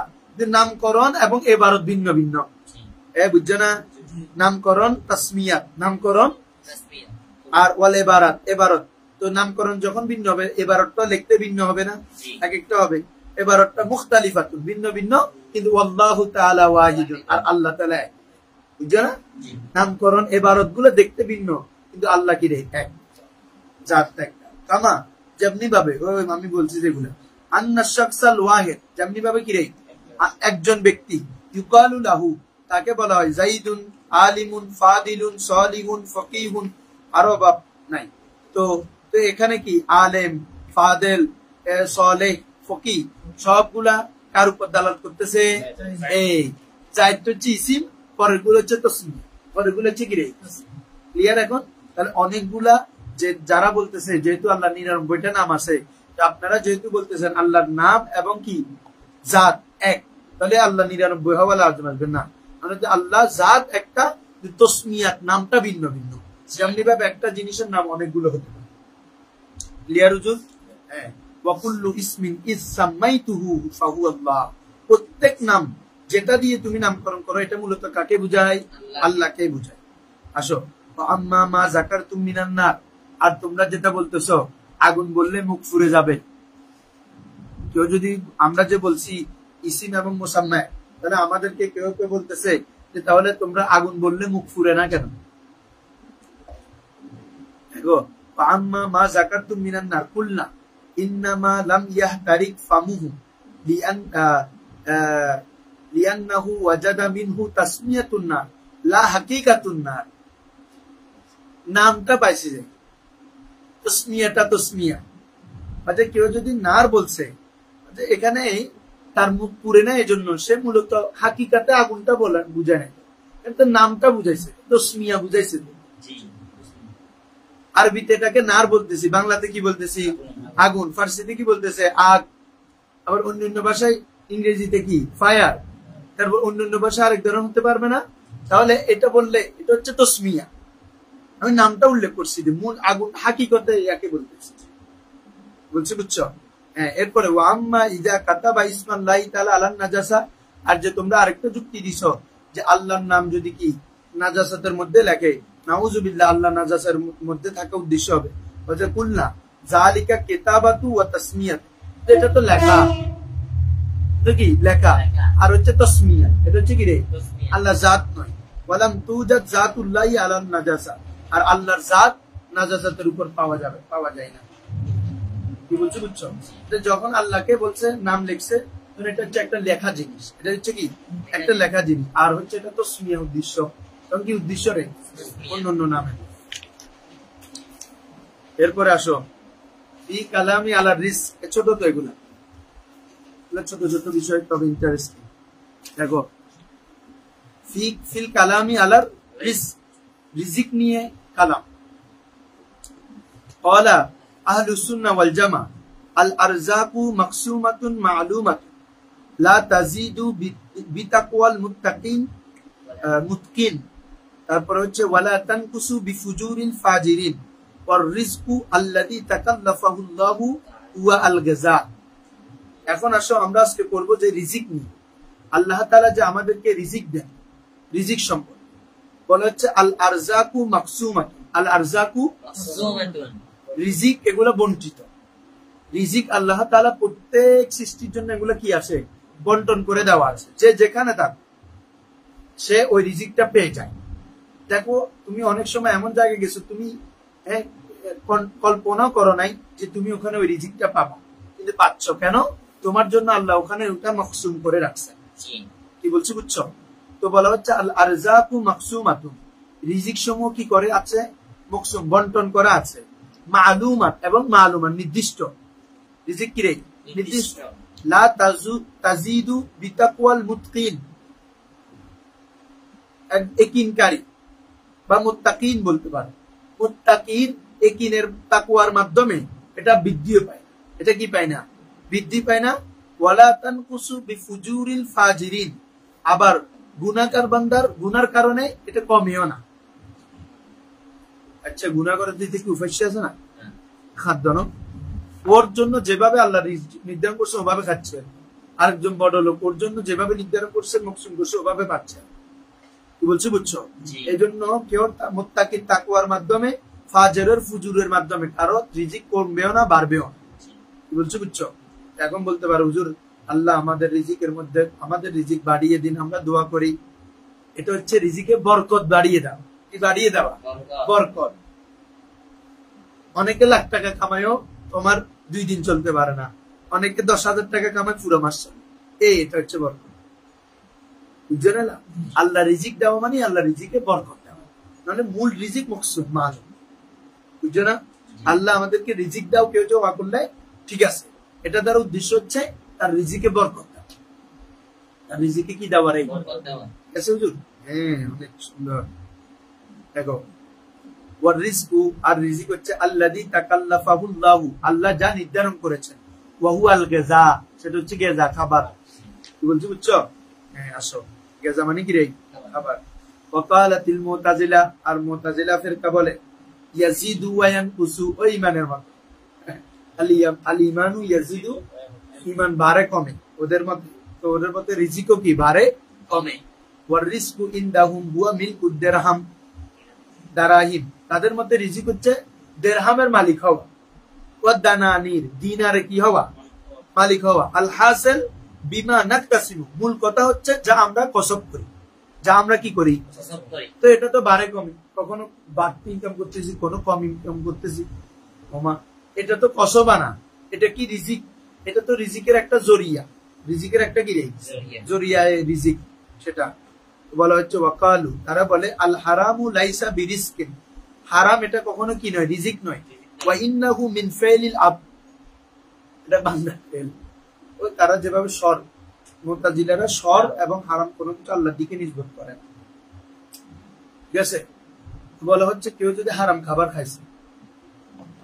নামকরণ এবং ইবারত ভিন্ন ভিন্ন, বুঝছো না? নামকরণ তাসমিয়াত, নামকরণ, আর ওয়াল ইবারাত, ইবারত। তো নামকরণ যখন ভিন্ন হবে, ইবারতটা লিখতে ভিন্ন হবে না, এক একটা হবে। ইবারতটা মুখতালিফাতুন, ভিন্ন ভিন্ন, কিন্তু আল্লাহু তাআলা ওয়াহিদুন, আর আল্লাহ তাআলা এক, বুঝছো না? নামকরণ ইবারত গুলো দেখতে ভিন্ন, কিন্তু আল্লাহ কি রে এক, জাত একটা। কামা যেমনি ভাবে, আমি বলছি যেগুলো আন্না শাখসাল ওয়াহিদ, যেমনি ভাবে কি রে একজন ব্যক্তি, ইউকালু লাহু তাকে বলা হয় যাইদুন, আলিমুন, ফাদিলুন, সালিহুন, ফকিহুন, আরো বাপ নাই। তো এখানে কি আলেম, ফাদেল, সালেহ, ফকি সবগুলা কার উপর দালাত করতেছে? এই জাইদ হচ্ছে ইসিম, পরের গুলো হচ্ছে তাসমিয়া, পরের গুলো হচ্ছে কি রে, ক্লিয়ার? এখন তাহলে অনেকগুলা যে যারা বলতেছে যেহেতু আল্লাহ 99টা নাম আছে, আপনারা যেহেতু বলতেছেন আল্লাহর নাম এবং কি জাত এক, তাহলে আল্লাহ 99 হওয়া লাজম আসবে না। আল্লাহ জাত একটা, তসমিয়াত নামটা ভিন্ন ভিন্ন, যেমনি ভাবে একটা জিনিসের নাম অনেকগুলো হতে পারে। ক্লিয়ার হুজুর? হ্যাঁ। ওয়াকুল্লু ইসমিন ইসসামাইতুহু ফাহুয়াল্লাহ, প্রত্যেক নাম যেটা দিয়ে তুমি নামকরণ করো এটা মূলত কাকে বুঝায়? আল্লাহকে বুঝায়। আসো, আম্মা মা যাকারতুম মিনান নার, আর তোমরা যেটা বলতেছো আগুন বললে মুখ ফুরে যাবে। কেউ যদি, আমরা যে বলছি ইসিম এবং মুসাম্মা, তাহলে আমাদেরকে কেউ কেউ বলতেছে যে তাহলে তোমরা আগুন বললে মুখ ফুরে না কেন? দেখো, আম্মা মা যাকারতুম মিনান নার কুলনা ইন্নামা লাম ইয়াহতারিক ফামুহু লিআন্নাহু ওয়াজাদা মিনহু তাসমিয়াতুন নার লা হাকিকাতুন নার। নামটা পাইছে যে তসমিয়াটা তসমিয়া, আচ্ছা কেউ যদি নার বলছে, এখানে তার মুখ পুড়ে না, এই জন্য সে মূলত হাকিকাতে আগুনটা বলা বুঝায় না, কিন্তু নামটা বুঝাইছে, তসমিয়া বুঝাইছে। আরবিতে এটাকে নার বলতেছি, বাংলাতে কি বলতেছি? আগুন। ফার্সিতে কি বলতেছে? আগ। আবার অন্যান্য ভাষায়, ইংরেজিতে কি? ফায়ার। তারপর অন্যান্য ভাষা আরেক ধরনের হতে পারবে না। তাহলে এটা বললে এটা হচ্ছে তসমিয়া, আমি নামটা উল্লেখ করছি, মূল আগুন হাকিকতে ইয়াকে বলতেছি, বলছি, বুঝছো? হ্যাঁ। এরপরে ওয়াম্মা ইজা কাতাবা ইসমাল্লাহি তাআলা আলান নাজাসা, আর যে তোমরা আরেকটা যুক্তি দিছো যে আল্লাহর নাম যদি কি নাজাসাতের মধ্যে লেখে, নাউযুবিল্লাহ, আল্লাহ নাজাসের মধ্যে থাকা উদ্দেশ্য হবে, বলছে কুলনা যালিকা কিতাবাতু ওয়া তাসমিয়াত, এটা তো লেখা, তো কি লেখা, আর হচ্ছে তাসমিয়া, এটা হচ্ছে কি রে, আল্লাহ জাত নয়। ওয়ালাম তুজাদ জাতুল্লাহি আলান নাজাসা, আর আল্লাহর জাত নাজাসাতের উপর পাওয়া যায় না। কি বলছো? বুঝছো? যখন আল্লাহকে বলছে, নাম লিখছে, এটা হচ্ছে একটা লেখা জিনিস, এটা হচ্ছে কি একটা লেখা জিনিস, আর হচ্ছে এটা তো স্মিয়া উদ্দেশ্য, তখন কি উদ্দেশ্য রে অন্য নামে। এরপরে আসো ফি কালামি আলা রিজক, ছোট তো এগুলা ছোট ছোট বিষয়, তবে ইন্টারেস্টিং। দেখো, ফিল কালামি আলা রিজক, রিজিক নিয়ে কালাম। ক্বালা আহলুস সুন্নাহ ওয়াল জামাআহ আল আরযাকু মাকসুমাতুন মা'লুমাতুন লা তাজিদু বিতাকওয়াল মুত্তাকিন মুতকিন। তারপর হচ্ছে ওয়ালা তানকুসু বিফুজুরিল ফাজিরিন ওয়ার রিজকু আল্লাযী তাকাল্লাফাহুল্লাহু ওয়া আল গাযা। এখন আসো আমরা আজকে করব যে রিজিক নিয়ে, আল্লাহ তাআলা যে আমাদেরকে রিজিক দেন, রিজিক সম্পর্কে বলা হচ্ছে আল আরযাকু মাকসুমাতুন, আল আরযাকু মাকসুমাতুন, রিজিক এগুলো বন্টিত। রিজিক আল্লাহ তাআলা প্রত্যেক সৃষ্টির জন্য এগুলো কি আছে, বন্টন করে দেওয়া আছে, যে যেখানে থাক সে ওই রিজিকটা পেয়ে যায়। দেখো, তুমি অনেক সময় এমন জায়গায় গেছো, তুমি কল্পনা করো নাই যে তুমি ওখানে ওই রিজিকটা পাবা, কিন্তু পাচ্ছ। কেন? তোমার জন্য আল্লাহ ওখানে ওটা মাকসুম করে রাখছে। কি বলছি? বুঝছো? তো বলা হচ্ছে আল আরযাকু মাকসুমাতুন, রিজিক সমূহ কি করে আছে, মকসুম বন্টন করা আছে, মালুমাত এবং মালুমান নির্দিষ্ট। রিজিক কি রে? নির্দিষ্ট। লা তাজিদু বিতাকওয়াল মুত্তাকিন, একিনকারী বা মুত্তাকিন বলতে পারে। মুত্তাকিন একিনের তাকওয়ার মাধ্যমে এটা বৃদ্ধিও পায়। এটা কি পায় না? বৃদ্ধি পায় না। ওয়ালা তানকুসু বিফুজুরিল ফাজিরিন, আবার গুনাহগার বান্দার গুনার কারণে এটা কমেও না। আচ্ছা, গুনাহ করার দিক থেকে উফাইশ আছে না, খাদ্য না, ওর জন্য যেভাবে আল্লাহ নির্ধারণ করছে ওভাবে খাচ্ছে। আরেকজন বড় লোক, ওর জন্য যেভাবে নির্ধারণ করছে মকসুম করছে ওভাবে পাচ্ছে। কি বলছি বুঝছো? এই জন্য কেউ মুত্তাকিন তাকওয়ার মাধ্যমে, ফাজেরের ফুজুরের মাধ্যমে কারো রিজিক কমবেও না বাড়বেও না। কি বলছি বুঝছো? এখন বলতে পারো হুজুর আল্লাহ আমাদের রিজিকের মধ্যে আমাদের রিজিক বাড়িয়ে দিন, আমরা দোয়া করি। এটা হচ্ছে রিজিকে বরকত বাড়িয়ে দাও। কি বাড়িয়ে দেওয়া? বরকত। অনেকে লাখ টাকা কামায়ও তোমার 2 দিন চলতে পারে না, অনেকে 10,000 টাকা কামায় পুরো মাস চলে। এটা হচ্ছে বরকত। বুঝছো না? আল্লাহ রিজিক দেওয়া মানে আল্লাহ রিজিকে বরকত দেওয়া, নাহলে মূল রিজিক মকসুদ মাল। বুঝছো না? আল্লাহ আমাদেরকে রিজিক দাও, কেউ কেউ করলে ঠিক আছে, এটা তার উদ্দেশ্য হচ্ছে তার রিজিকে বরকত দেওয়া, তার রিজিকে কি দেওয়া? বরকত দেওয়া। আছে হুজুর? হ্যাঁ, অনেক সুন্দর। দেখো, ওয়ার রিজকু, আর রিজিক হচ্ছে আল্লাযী তাকাল্লাফাহুল্লাহু, আল্লাহ যা নির্ধারণ করেছেন, ওয়া হুয়াল গিযা, সেটা হচ্ছে গিযা, খাবার। কি বলছি বুঝছো? হ্যাঁ, আসো। গিযা মানে কি রে? খাবার। ওয়াকালাতিল মুতাজিলা, আর মুতাজিলা ফিরকা বলে ইয়াজিদু ওয়া ইয়ানকুসু, ওই ঈমানের মত। আল ঈমানু ইয়াজিদু, ঈমান বাড়ে কমে ওদের মধ্যে। তো ওদের মধ্যে রিজিকও কি বাড়ে কমে। ওয়ার রিজকু ইনদাহুম হুয়া মিলকুদ দিরহাম, দারাহিম, তাদের মধ্যে রিজিক হচ্ছে দিরহামের মালিক হওয়া। ওয়া দানানির, দিনারে কি হওয়া? মালিক হওয়া। আল হাসিল বিমা নাকতাসিবু, মূল কথা হচ্ছে যা আমরা কসব করি, যা আমরা কি করি? তো এটা তো বাড়ে কমে, কখনো বাড়তি ইনকাম করতেছি, কোনো কম ইনকাম করতেছি। এটা তো কসবা না, এটা কি রিজিক? এটা তো রিজিকের একটা জরিয়া, রিজিকের একটা কি রে? জরিয়া রিজিক। সেটা বলা হচ্ছে ওয়াকালু, তারা বলে আল হারামু লাইসা বিরিজকিন, হারাম এটা কখনো কি নয়? রিজিক নয়। ওয়া ইন্নাহু মিন ফাইলিল আব, এটা বান্দার ফেল। ওই তারা যেভাবে সর, মুতাজিলারা সর এবং হারাম কোনো কিছু আল্লাহর দিকে নিসবত করে না। ঠিক আছে? বলা হচ্ছে কেউ যদি হারাম খাবার খাইছে,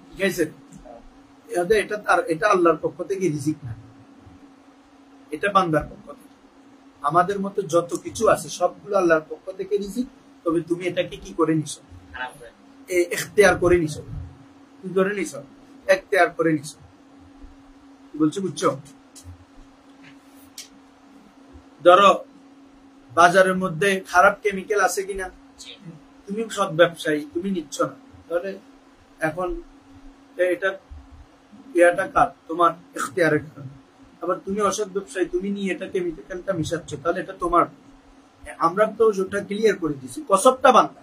ঠিক আছে, এটা আল্লাহর পক্ষ থেকে রিজিক না, এটা বান্দার পক্ষ থেকে। আমাদের মতো যত কিছু আছে সবগুলো আল্লাহর পক্ষ থেকে রিজিক, তবে তুমি এটাকে কি করে নিছো? ইখতিয়ার করে নিছো। কি করে নিছো? ইখতিয়ার করে নিছো। বলছো বুঝছো? ধরো বাজারের মধ্যে খারাপ কেমিক্যাল আছে কিনা, তুমি সৎ ব্যবসায়ী, তুমি নিচ্ছ না, তাহলে এখন এটা কার? তোমার ইখতিয়ারের কারণে। আবার তুমি অসৎ ব্যবসায়ী, তুমি নিয়ে এটা কেমিক্যালটা মিশাচ্ছ, তাহলে এটা তোমার। আমরা তো ওটা ক্লিয়ার করে দিচ্ছি, কসবটা বান্দা,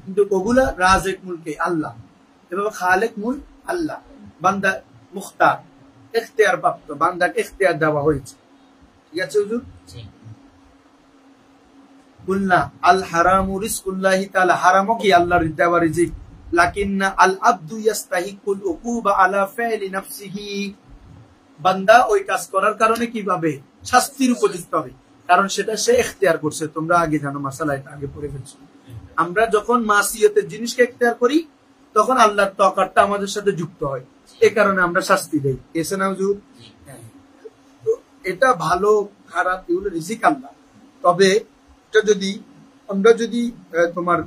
কিন্তু ওগুলা রাজিক মুলকে আল্লাহ, এভাবে খালেক মুল আল্লাহ, বান্দা মুখতার, ইখতিয়ার প্রাপ্ত, বান্দাকে ইখতিয়ার দেওয়া হয়েছে। ঠিক আছে হুজুর? কুলনা আল হারামু রিজকুল্লাহি তাআলা, হারামও কি আল্লাহর দেওয়া রিজিক। লাকিন্না আল আবদু ইয়াস্তাহিকুল উকুবা আলা ফাইলি নাফসিহি, বান্দা ওই কাজ করার কারণে কিভাবে শাস্তির উপযুক্ত হবে, কারণ সেটা সে ইখতিয়ার করছে। তোমরা আগে জানো, মাসালা এটা আগে পড়ে ফেলছো। আমরা যখন মাসিয়তের জিনিসকে ইখতিয়ার করি তখন আল্লাহর তকারটা আমাদের সাথে যুক্ত হয়, এই কারণে আমরা শাস্তি দেই। এসে না হুজুর? এটা ভালো খারাপ এগুলো রিজিক আল্লাহ। তবে এটা যদি আমরা তোমার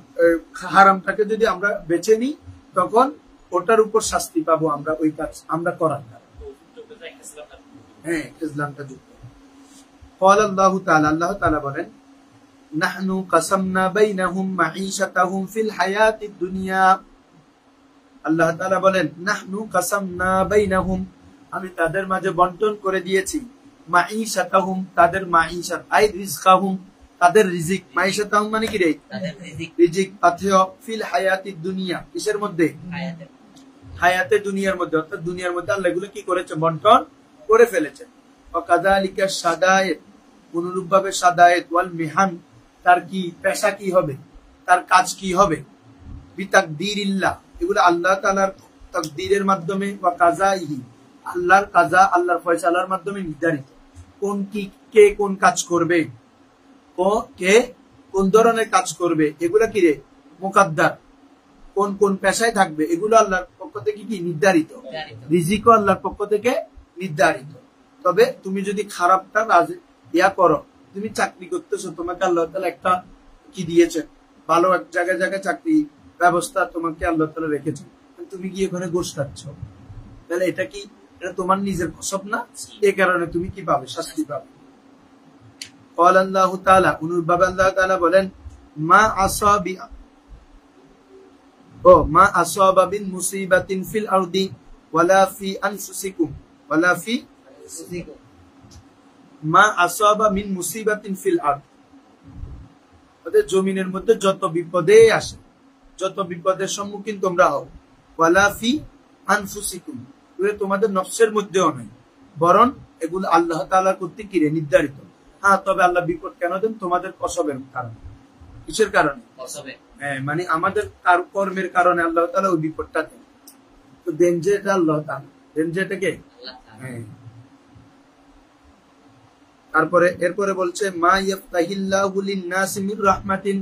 হারামটাকে যদি আমরা বেছে নিই, তখন ওটার উপর শাস্তি পাবো আমরা, ওই কাজ আমরা করার কারণে। হ্যাঁ, ইসলামটা যুক্ত। قال الله تعالى, আল্লাহ তাআলা বলেন নাহনু কাসামনা বাইনাহুম মাঈশাতাহুম ফিল হায়াতিদ দুনিয়া, আল্লাহ তাআলা বলেন নাহনু কাসামনা বাইনাহুম, আমি তাদের মাঝে বন্টন করে দিয়েছি, মাঈশাতাহুম, তাদের মাঈশাত, আই রিজকাহুম, তাদের রিজিক। মাঈশাতাহুম মানে কি রে? তাদের রিজিক। আথিয়া ফিল হায়াতিদ দুনিয়া, কিসের মধ্যে? হায়াতে দুনিয়ার মধ্যে, অর্থাৎ দুনিয়ার মধ্যে আল্লাহ এগুলো কি করেছে? বন্টন করে ফেলেছেন। ওয়াকাযালিকা শাদায়েত, অনুরূপভাবে শাদায়েত, ওয়াল মিহান, তার কি পেশা কি হবে? তার কাজ কি হবে, বিতাকদিরিল্লাহ, এগুলো আল্লাহ তাআলার তাকদীরের মাধ্যমে, বা কাজাইহি, আল্লাহর কাজা, আল্লাহর ফয়সালার মাধ্যমে নির্ধারিত। কে কোন কাজ করবে, কে কোন ধরনের কাজ করবে, এগুলা কি রে মুকাদ্দার। কোন কোন পেশায় থাকবে, এগুলো আল্লাহর পক্ষ থেকে কি নির্ধারিত। রিজিকও আল্লাহর পক্ষ থেকে নির্ধারিত। তবে তুমি যদি খারাপটা করো, তুমি চাকরি করতেছো, তোমাকে আল্লাহ তাআলা একটা কি দিয়েছেন, ভালো এক জায়গায় জায়গায় চাকরি ব্যবস্থা তোমাকে আল্লাহ তাআলা রেখেছেন, তুমি গিয়ে ওখানে ঘুষ খাচ্ছ, তাহলে এটা কি, এটা তোমার নিজের কসব না? এই কারণে তুমি কি পাবে, শাস্তি পাবে। আল্লাহ তাআলা অনুরূপভাবে আল্লাহ তাআলা বলেন, মা আসাবা বিন মুসিবাতিন ফিল আরদি ওয়ালা ফি আনফুসিকুম ওয়ালা ফি মা আসাবা মিন মুসিবাতিন ফিল আরদ, জমিনের মধ্যে যত বিপদে আসে, যত বিপদের সম্মুখীন তোমরা হও, ওয়ালা ফি আনফুসিকুম, তোমাদের নফসের মধ্যেও নয়, বরং এগুলো আল্লাহ তাআলা কর্তৃক কিরে নির্ধারিত। হ্যাঁ, তবে আল্লাহ বিপদ কেন দেন? তোমাদের কসবের কারণে। কিসের কারণে? হ্যাঁ, মানে আমাদের কর্মের কারণে আল্লাহ তাআলা ওই বিপদটা দেন। তো দেন যে এটা আল্লাহ তাআলা, দেন যে এটাকে। হ্যাঁ, তারপরে এরপরে বলছে, মা ইয়াফতাহিল্লাহু লিন-নাসি মির রাহমাতিন,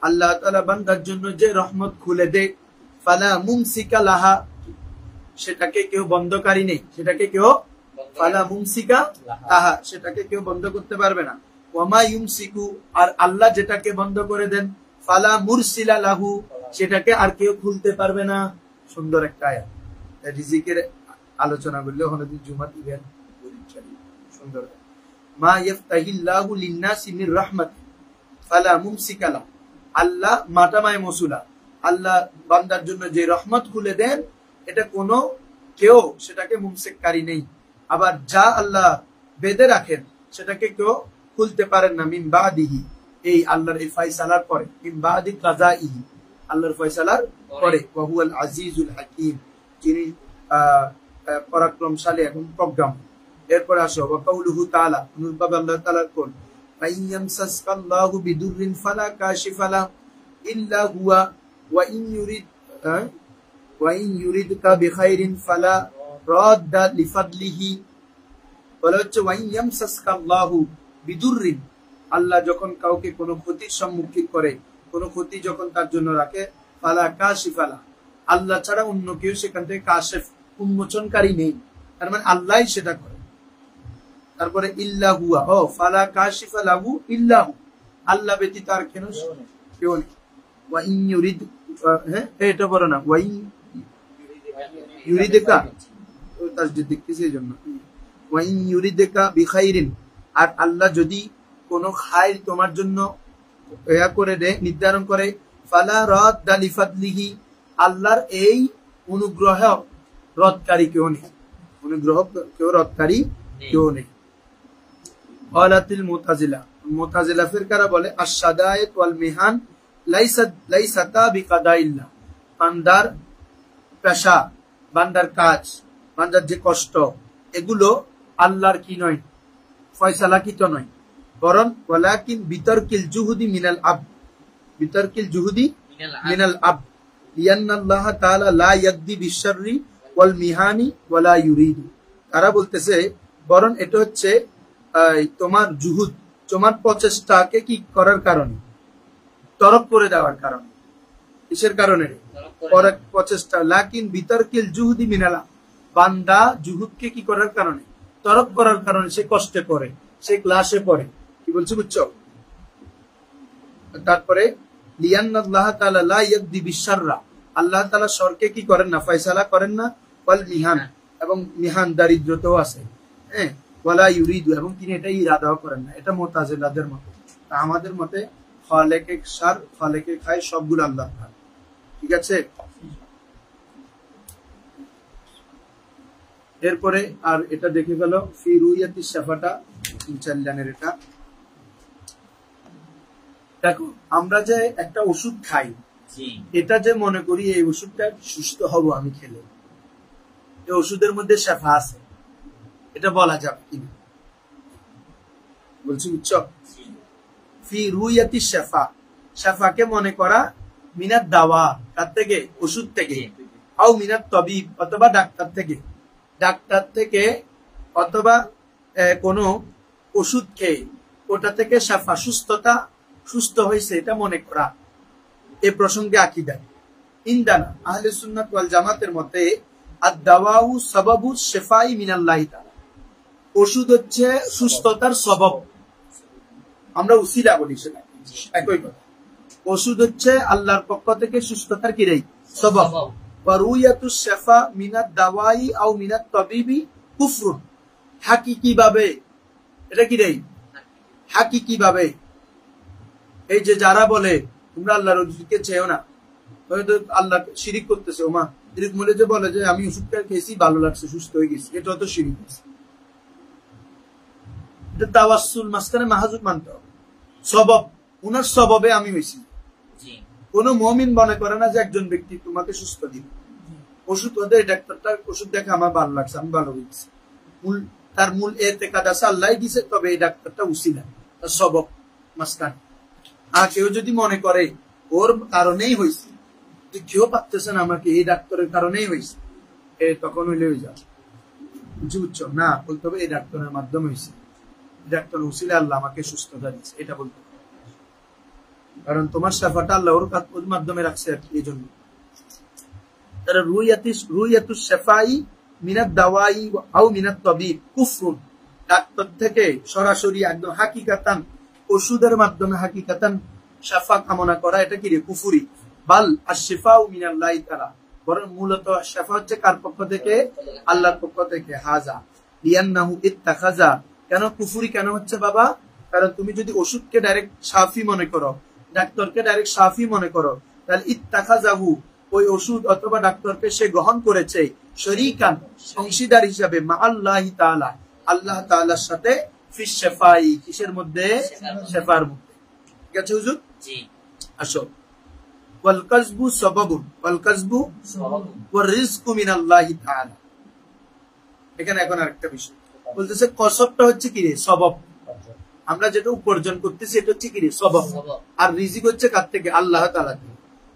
আল্লাহ তাআলা বান্দার জন্য যে রহমত খুলে দেয়, ফালা মুমসিকা লাহা, সেটাকে কেউ বন্ধকারী নেই, সেটাকে কেউ ফালা মুমসিকা লাহা, সেটাকে কেউ বন্ধ করতে পারবে না। ওয়ামা ইউমসিকু, আর আল্লাহ যেটাকে বন্ধ করে দেন, ফালা মুরসিলা লাহু, সেটাকে আর কেউ খুলতে পারবে না। সুন্দর একটা আয়াত। রিজিকের আলোচনা করলে ওখানে জুমাত ইভেন সুন্দর। মা ইয়াফতাহিল্লাহু লিন-নাসি মির রাহমাতিন ফালা মুমসিকা লাহু, আল্লাহ মাটামায় মসুলা, আল্লাহ বান্দার জন্য যে রহমত খুলে দেন, এটা কোনো কেউ সেটাকে মুমসিককারী নেই। আবার যা আল্লাহ বেঁধে রাখেন, সেটাকে কেউ খুলতে পারেন না। মিন বাদিহি, এই আল্লাহর এই ফয়সালার পরে, মিন বাদি কাযাইহি, আল্লাহর ফয়সালার পরে। ওয়া হুয়াল আজিজুল হাকীম, যিনি পরাক্রমশালী এবং প্রজ্ঞাম। এরপরে আসো, ওয়া কাউলুহু তাআলা, অনুরূপভাবে আল্লাহ তাআলার কোন, ফাইয়ামসাসকাল্লাহু বিদুররিন ফালা কাশিফা লাহু ইল্লা হুয়া ওয়া ইন ইউরিদকা বিখাইরিন ফালা রাদ্দা লিফাদলিহি। বলা হচ্ছে ওয়া ইয়ামসাসকাল্লাহু বিদুররিন, আল্লাহ যখন কাউকে কোনো ক্ষতির সম্মুখীন করে, কোনো ক্ষতি যখন তার জন্য রাখে, ফালা কাশিফা লাহু, আল্লাহ ছাড়া অন্য কেউ সেখান থেকে কাশিফ, উন্মোচনকারী নেই, তার মানে আল্লাহই সেটা করে। তারপরে ইল্লা হুয়া, ও ফালা কাশিফা লাহু ইল্লা হু, আল্লাহ ব্যতীত আর কেউ নেই। ওয়া ইন ইউরিদ, হ্যাঁ এটা বড় না, ওয়া ইন ইউরিদকা, তাসদীদ দেখতেছি এইজন্য, ওয়া ইন ইউরিদকা বিখাইরিন, আর আল্লাহ যদি কোনো খায়র তোমার জন্য ইয়া করে দেয়, নির্ধারণ করে, ফালা রাদ্দা লিফাদলিহি, আল্লাহর এই অনুগ্রহ রদকারী কেউ নেই, অনুগ্রহ কেউ রদকারী কেউ নেই। ক্বালাতিল মুতাজিলা, মুতাজিলা ফিরকারা বলে, আশ-শাদায়েত ওয়াল মিহান লাইসাতা বিকাদাইল্লাহ, বান্দার পেশা, বান্দার কাজ, বান্দার যে কষ্ট, এগুলো আল্লাহর কি নয়, ফয়সালাকৃত নয়, বরং ওয়ালাকিন বিতারকিল জুহুদি মিনাল আবদ, বিতারকিল জুহুদি মিনাল আবদ, লিআন্নাল্লাহ তাআলা লা ইয়াকদি বিশ-শাররি ওয়াল মিহানি ওয়ালা ইউরিদু। তারা বলতেছে বরং এটা হচ্ছে তোমার জুহুদ, তোমার প্রচেষ্টাকে কি করার কারণে, তরক করে দেওয়ার কারণে। কিসের কারণে? প্রচেষ্টা। লাকিন বিতারকিল জুহুদি মিনালা, বান্দা জুহুদকে কি করার কারণে, তরক করার কারণে সে কষ্টে পড়ে, সে ক্লাসে পড়ে। কি বলছে বুঝছো? তারপরে লিআন্নাল্লাহ তাআলা লা ইয়াকদি বিশ-শাররা, আল্লাহ তাআলা শরকে কি করেন না, ফয়সালা করেন না, ওয়াল মিহান, এবং মিহান দারিদ্রতাও আছে, হ্যাঁ, ওয়ালা ইউরিদু, এবং তিনি এটা ইরাদাও করেন না। এটা মুতাজিলাদের মতে। আমাদের মতে খালেকে সার, খালেকে খায়, সবগুলো আল্লাহ তাআলা। ঠিক আছে। এরপরে আর এটা দেখে গেল ফি রুইয়াতিশ শাফাটা ইনশাআল্লাহের। এটা দেখো, আমরা যে একটা ওষুধ খাই, এটা যে মনে করি এই ওষুধটা সুস্থ হব আমি খেলে, এই ওষুধের মধ্যে শাফা আছে, এটা বলা যাবে কিনা? বলছি বুঝছো? ফি রুইয়াতিশ শাফা, শাফাকে মনে করা মিনাত দাওয়া, তার থেকে ওষুধ থেকে, আও মিনাত তবিব অথবা ডাক্তার থেকে, ডাক্তার থেকে অথবা কোন ওষুধ খেয়ে ওটা থেকে শাফা সুস্থ হয়েছে এটা মনে করা। এ প্রসঙ্গে আকীদা ইনদানা আহলে সুন্নাত ওয়াল জামাতের মতে আদ-দাওয়াউ সাবাবু শিফাই মিনাল্লাহি তাআলা, ওষুধ হচ্ছে সুস্থতার সবব, আমরা উসিলা বলি সেটা একই কথা। ওষুধ হচ্ছে আল্লাহর পক্ষ থেকে সুস্থতার কিরাই সবব। ওয়া রুয়াতুশ শিফা মিনাদ দাওয়াই আও মিনাত তাবিবি কুফরুন, হাকিকি ভাবে এটা কিরাই হাকিকি ভাবে। এই যে যারা বলে তোমরা আল্লাহর ওষুধকে চেয়েও না, আল্লাহ শিরিক করতেছে, ওমা এরকম বলে যে বলে যে আমি ওষুধটা খেয়েছি ভালো লাগছে সুস্থ হয়ে গেছি, এটা তো শিরিক। এটা তাওয়াসসুল মাঝখানে মাহাজুব মানতে হবে, সবব উনার সববে আমি হয়েছি। কোন মুমিন মনে করে না যে একজন ব্যক্তি তোমাকে সুস্থ দিবে, ওষুধ ওদের ডাক্তারটা ওষুধ দেখে আমার ভালো লাগছে আমি ভালো হয়েছি, তার মূল এতেকাদ আছে আল্লাহ দিছে, তবে এই ডাক্তারটা উসিলা তার সবব মাঝখানে। আর কেউ যদি মনে করে ওর কারণেই হয়েছে, কেউ পারতেছে না আমাকে এই ডাক্তারের কারণেই হয়েছে, তখন হইলে হয়ে যাবে বুঝছো না, বলতে হবে এই ডাক্তারের মাধ্যমে হয়েছে, ডাক্তার উসিলা আল্লাহ আমাকে সুস্থতা দিচ্ছে, এটা বলতে হবে। কারণ তোমার শাফাটা আল্লাহ ওর মাধ্যমে রাখছে এই জন্য। তারা রুয়াতুশ শিফাই মিনাদ দাওয়াই আও মিনাত তাবিব কুফরুন, ডাক্তার থেকে সরাসরি একদম হাকিকাতান ওষুধের মাধ্যমে হাকিকাতান শাফা কামনা করা এটা কি রে কুফরি। বাল আশ-শিফাউ মিনাল্লাহি তাআলা, বরং মূলত শাফা হচ্ছে কার পক্ষ থেকে? আল্লাহর পক্ষ থেকে। হাজা লিয়ান্নাহু ইত্তাখাযা, কেন কুফরি কেন হচ্ছে বাবা? কারণ তুমি যদি ওষুধকে ডাইরেক্ট শাফি মনে করো, ডাক্তারকে ডাইরেক্ট শাফি মনে করো, তাহলে ইত্তাখাযাহু ওই ওষুধ অথবা ডাক্তারকে সে গ্রহণ করেছে শরীকান অংশীদার হিসাবে মা আল্লাহি তাআলা, আল্লাহ তাআলার সাথে ফিশ শিফাই, কিসের মধ্যে? শিফার মধ্যে। ঠিক আছে হুজুর? জি। আসো ওয়াল কাসবু সাবাবুন, ওয়াল কাসবু ওয়ার রিজকু মিনাল্লাহি তাআলা। এখানে এখন আরেকটা বিষয় বলতেছে, কসবটা হচ্ছে কি রে? সবব। আমরা যেটা উপার্জন করতেছি এটা হচ্ছে কি রে? সবব। আর রিজিক হচ্ছে কার থেকে? আল্লাহ তাআলা থেকে।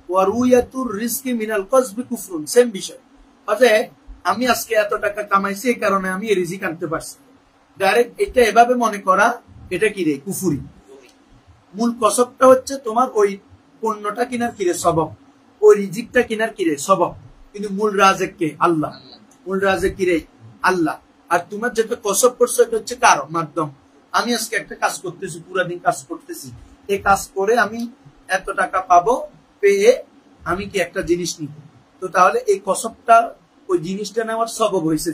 ওয়া রুয়াতুর রিজকি মিনাল কাসবি কুফরুন, সেম বিষয়। অতএব আমি আজকে এত টাকা কামাইছি এই কারণে আমি এই রিজিক আনতে পারছি, ডাইরেক্ট এটা এভাবে মনে করা এটা কি রে? কুফরি। মূল কসবটা হচ্ছে তোমার ওই পণ্যটা কিনার কিরে? সবব। ওই রিজিকটা কিনার কিরে? সবব। কিন্তু মূল রাজেক কে? আল্লাহ। মূল রাজেক কিরে? আল্লাহ। আর তোমার যেটা কসব করছো এটা হচ্ছে কারো মাধ্যম। আমি আজকে একটা কাজ করতেছি, পুরা দিন কাজ করতেছি, এই কাজ করে আমি এত টাকা পাবো, পেয়ে আমি কি একটা জিনিস নিব, তো তাহলে এই কসবটা ওই জিনিসটা নেওয়ার সবব হয়েছে।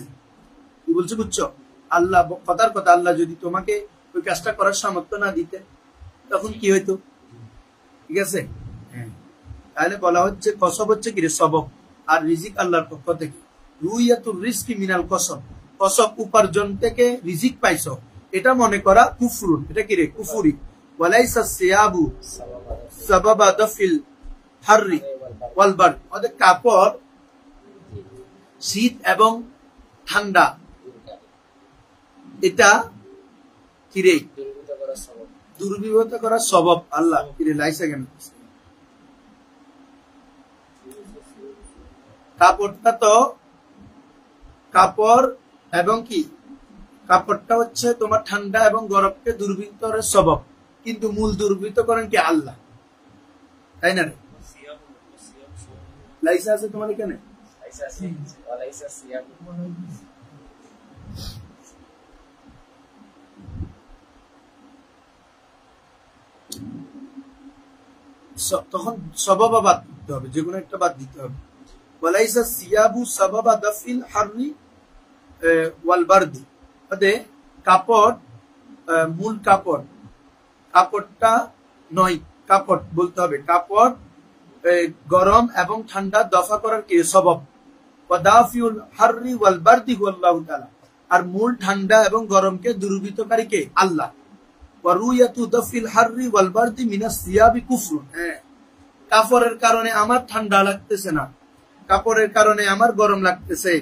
কি বলছো বুঝছো? আল্লাহ কথার কথা, আল্লাহ যদি তোমাকে ওই কাজটা করার সামর্থ্য না দিতে তখন কি হইতো? ঠিক আছে, তাহলে বলা হচ্ছে কসব হচ্ছে কি রে? সবব। আর রিজিক আল্লাহর পক্ষ থেকে। রুয়াতুর রিজকি মিনাল কসব, কসব উপার্জন থেকে রিজিক পাইছো এটা মনে করা কুফরুন, এটা কি রে? কুফরি। ওয়ালাইসা সিয়াবু সাবাবা দাফিল হাররি ওয়াল বারদ, আমাদের কাপড় শীত এবং ঠান্ডা এটা কি রে? দুর্বিবহত করার সবব। আল্লাহ কি রে? লাইসা কেন? কাপড়টা তো কাপড় এবং কি কাপড়টা হচ্ছে তোমার ঠান্ডা এবং গরমকে দুর্বৃত্ত করার সবব, কিন্তু মূল দুর্বৃত্ত করেন কি? আল্লাহ, তাই না রে? লাইসা আছে তোমার এখানে? তখন সবাবা বাদ দিতে হবে, যে কোনো একটা বাদ দিতে হবে। ওয়ালাইসা সিয়াবু সাবাবা দাফিল হাররি ওয়াল বারদি, কাপড় মূল কাপড়টা নয়, কাপড় বলতে হবে কাপড় গরম এবং ঠান্ডা দফা করার কি? সবব। ওয়াদাফিউল হাররি ওয়াল বারদি হুয়াল্লাহু তাআলা, আর মূল ঠান্ডা এবং গরমকে দুর্বৃত্তকারী কে? আল্লাহ। ওয়া রুয়াতু দাফিল হাররি ওয়াল বারদি মিনাস সিয়াবি কুফরুন, কাপড়ের কারণে আমার ঠান্ডা লাগতেছে না, কাপড়ের কারণে আমার গরম লাগতেছে,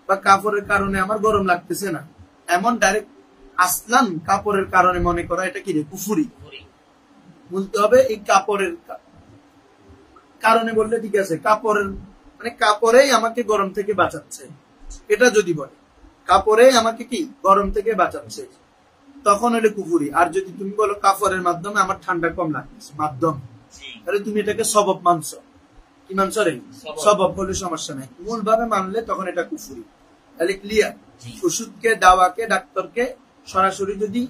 বা কাপড়ের কারণে আমার গরম লাগতেছে না, এমন ডাইরেক্ট আসলান কাপড়ের কারণে মনে করা এটা কি রে? কুফরি। বলতে হবে এই কাপড়ের কারণে বললে ঠিক আছে, কাপড়ের মানে কাপড়েই আমাকে গরম থেকে বাঁচাচ্ছে, এটা যদি বলে কাপড়ে আমাকে কি গরম থেকে বাঁচাচ্ছে, তখন হলে কুফুরি। আর যদি তুমি বলো কাপড়ের মাধ্যমে আমার ঠান্ডা কম লাগছে মাধ্যম, তাহলে তুমি এটাকে সবব মানছো। কি মানছো রে? সবব হলে সমস্যা নাই, মূল ভাবে মানলে তখন এটা কুফুরি। তাহলে ক্লিয়ার? ওষুধকে, দাওয়াকে, ডাক্তারকে সরাসরি যদি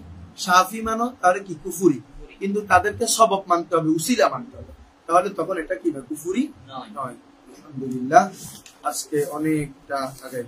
সাফি মানো তাহলে কি কুফুরি, কিন্তু তাদেরকে সবব মানতে হবে, উসিলা মানতে হবে, তাহলে তখন এটা কি না কুফুরি নয়। আলহামদুলিল্লাহ, আজকে অনেকটা আগে